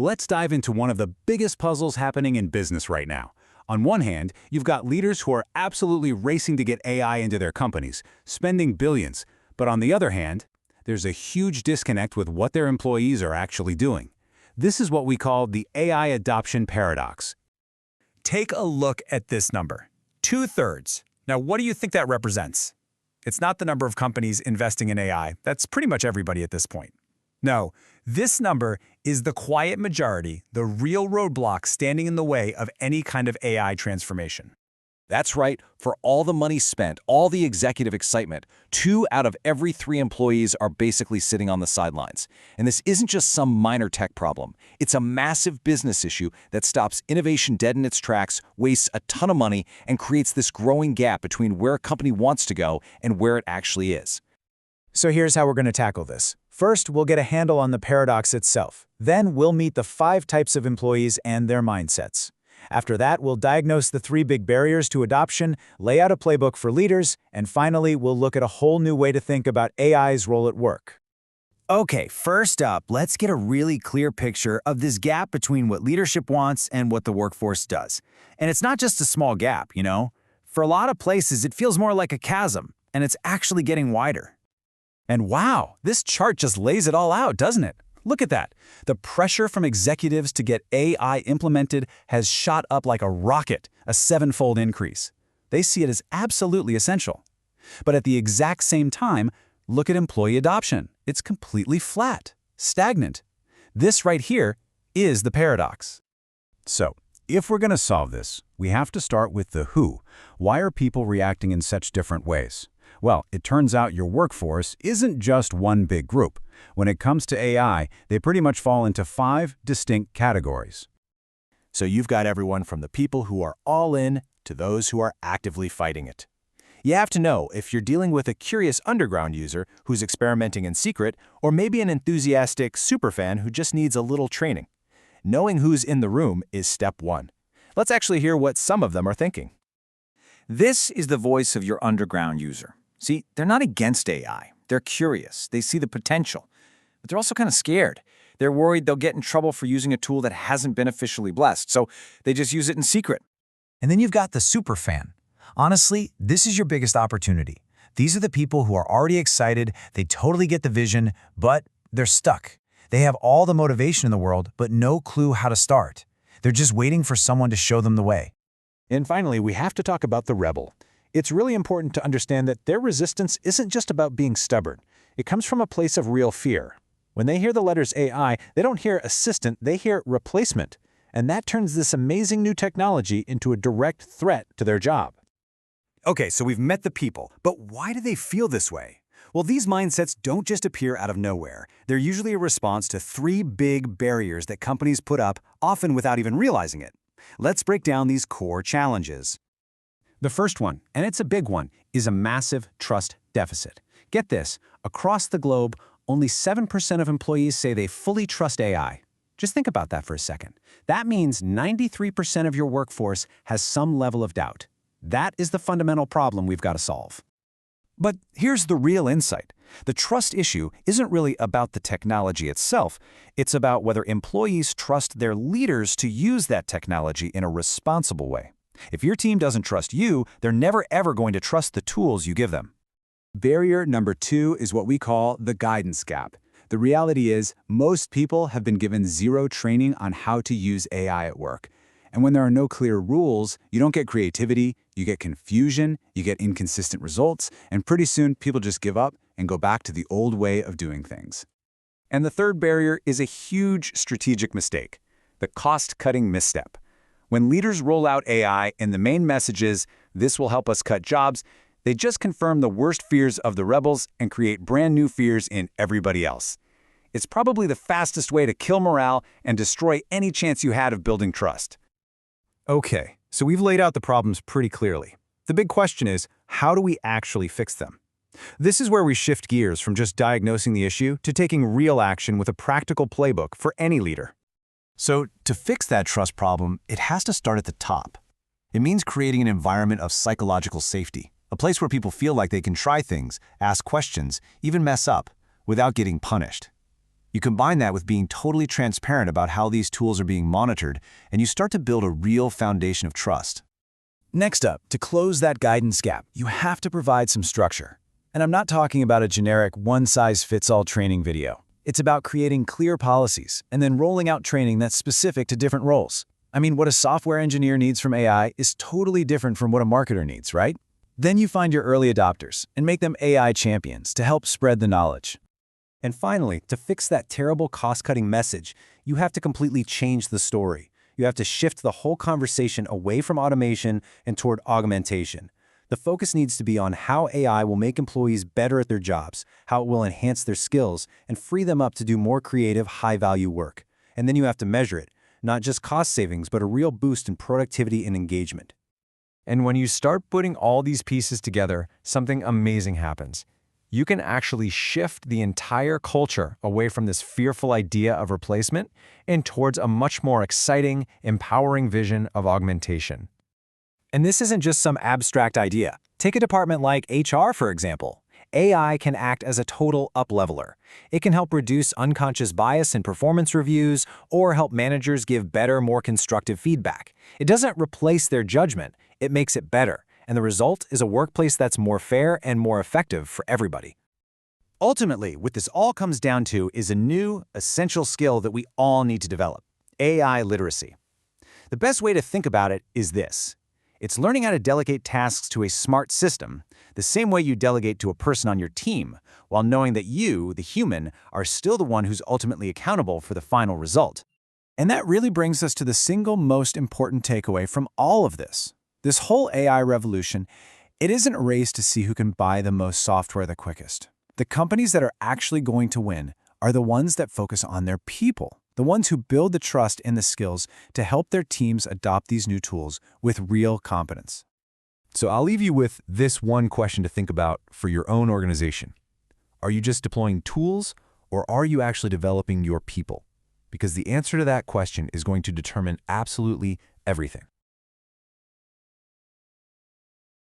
Let's dive into one of the biggest puzzles happening in business right now. On one hand, you've got leaders who are absolutely racing to get AI into their companies, spending billions. But on the other hand, there's a huge disconnect with what their employees are actually doing. This is what we call the AI adoption paradox. Take a look at this number, 2/3. Now, what do you think that represents? It's not the number of companies investing in AI. That's pretty much everybody at this point. No, this number is the quiet majority, the real roadblock standing in the way of any kind of AI transformation. That's right. For all the money spent, all the executive excitement, 2 out of every 3 employees are basically sitting on the sidelines. And this isn't just some minor tech problem. It's a massive business issue that stops innovation dead in its tracks, wastes a ton of money, and creates this growing gap between where a company wants to go and where it actually is. So here's how we're going to tackle this. First, we'll get a handle on the paradox itself. Then we'll meet the 5 types of employees and their mindsets. After that, we'll diagnose the 3 big barriers to adoption, lay out a playbook for leaders, and finally, we'll look at a whole new way to think about AI's role at work. Okay, first up, let's get a really clear picture of this gap between what leadership wants and what the workforce does. And it's not just a small gap, you know? For a lot of places, it feels more like a chasm, and it's actually getting wider. And wow, this chart just lays it all out, doesn't it? Look at that. The pressure from executives to get AI implemented has shot up like a rocket, a 7-fold increase. They see it as absolutely essential. But at the exact same time, look at employee adoption. It's completely flat, stagnant. This right here is the paradox. So, if we're going to solve this, we have to start with the who. Why are people reacting in such different ways? Well, it turns out your workforce isn't just one big group. When it comes to AI, they pretty much fall into 5 distinct categories. So you've got everyone from the people who are all in to those who are actively fighting it. You have to know if you're dealing with a curious underground user who's experimenting in secret, or maybe an enthusiastic superfan who just needs a little training. Knowing who's in the room is step 1. Let's actually hear what some of them are thinking. This is the voice of your underground user. See, they're not against AI. They're curious. They see the potential. But they're also kind of scared. They're worried they'll get in trouble for using a tool that hasn't been officially blessed, so they just use it in secret. And then you've got the superfan. Honestly, this is your biggest opportunity. These are the people who are already excited, they totally get the vision, but they're stuck. They have all the motivation in the world, but no clue how to start. They're just waiting for someone to show them the way. And finally, we have to talk about the rebel. It's really important to understand that their resistance isn't just about being stubborn. It comes from a place of real fear. When they hear the letters AI, they don't hear assistant, they hear replacement. And that turns this amazing new technology into a direct threat to their job. Okay, so we've met the people, but why do they feel this way? Well, these mindsets don't just appear out of nowhere. They're usually a response to 3 big barriers that companies put up, often without even realizing it. Let's break down these core challenges. The first one, and it's a big one, is a massive trust deficit. Get this, across the globe, only 7% of employees say they fully trust AI. Just think about that for a second. That means 93% of your workforce has some level of doubt. That is the fundamental problem we've got to solve. But here's the real insight. The trust issue isn't really about the technology itself. It's about whether employees trust their leaders to use that technology in a responsible way. If your team doesn't trust you, they're never ever going to trust the tools you give them. Barrier number 2 is what we call the guidance gap. The reality is, most people have been given 0 training on how to use AI at work. And when there are no clear rules, you don't get creativity, you get confusion, you get inconsistent results, and pretty soon people just give up and go back to the old way of doing things. And the third barrier is a huge strategic mistake, the cost-cutting misstep. When leaders roll out AI and the main message is, this will help us cut jobs, they just confirm the worst fears of the rebels and create brand new fears in everybody else. It's probably the fastest way to kill morale and destroy any chance you had of building trust. Okay, so we've laid out the problems pretty clearly. The big question is, how do we actually fix them? This is where we shift gears from just diagnosing the issue to taking real action with a practical playbook for any leader. So to fix that trust problem, it has to start at the top. It means creating an environment of psychological safety, a place where people feel like they can try things, ask questions, even mess up, without getting punished. You combine that with being totally transparent about how these tools are being monitored, and you start to build a real foundation of trust. Next up, to close that guidance gap, you have to provide some structure. And I'm not talking about a generic one-size-fits-all training video. It's about creating clear policies and then rolling out training that's specific to different roles. I mean, what a software engineer needs from AI is totally different from what a marketer needs, right? Then you find your early adopters and make them AI champions to help spread the knowledge. And finally, to fix that terrible cost-cutting message, you have to completely change the story. You have to shift the whole conversation away from automation and toward augmentation. The focus needs to be on how AI will make employees better at their jobs, how it will enhance their skills, and free them up to do more creative, high-value work. And then you have to measure it, not just cost savings, but a real boost in productivity and engagement. And when you start putting all these pieces together, something amazing happens. You can actually shift the entire culture away from this fearful idea of replacement and towards a much more exciting, empowering vision of augmentation. And this isn't just some abstract idea. Take a department like HR, for example. AI can act as a total up-leveler. It can help reduce unconscious bias in performance reviews or help managers give better, more constructive feedback. It doesn't replace their judgment, it makes it better. And the result is a workplace that's more fair and more effective for everybody. Ultimately, what this all comes down to is a new, essential skill that we all need to develop: AI literacy. The best way to think about it is this. It's learning how to delegate tasks to a smart system, the same way you delegate to a person on your team, while knowing that you, the human, are still the one who's ultimately accountable for the final result. And that really brings us to the single most important takeaway from all of this. This whole AI revolution, it isn't a race to see who can buy the most software the quickest. The companies that are actually going to win are the ones that focus on their people, the ones who build the trust and the skills to help their teams adopt these new tools with real competence. So I'll leave you with this one question to think about for your own organization. Are you just deploying tools, or are you actually developing your people? Because the answer to that question is going to determine absolutely everything.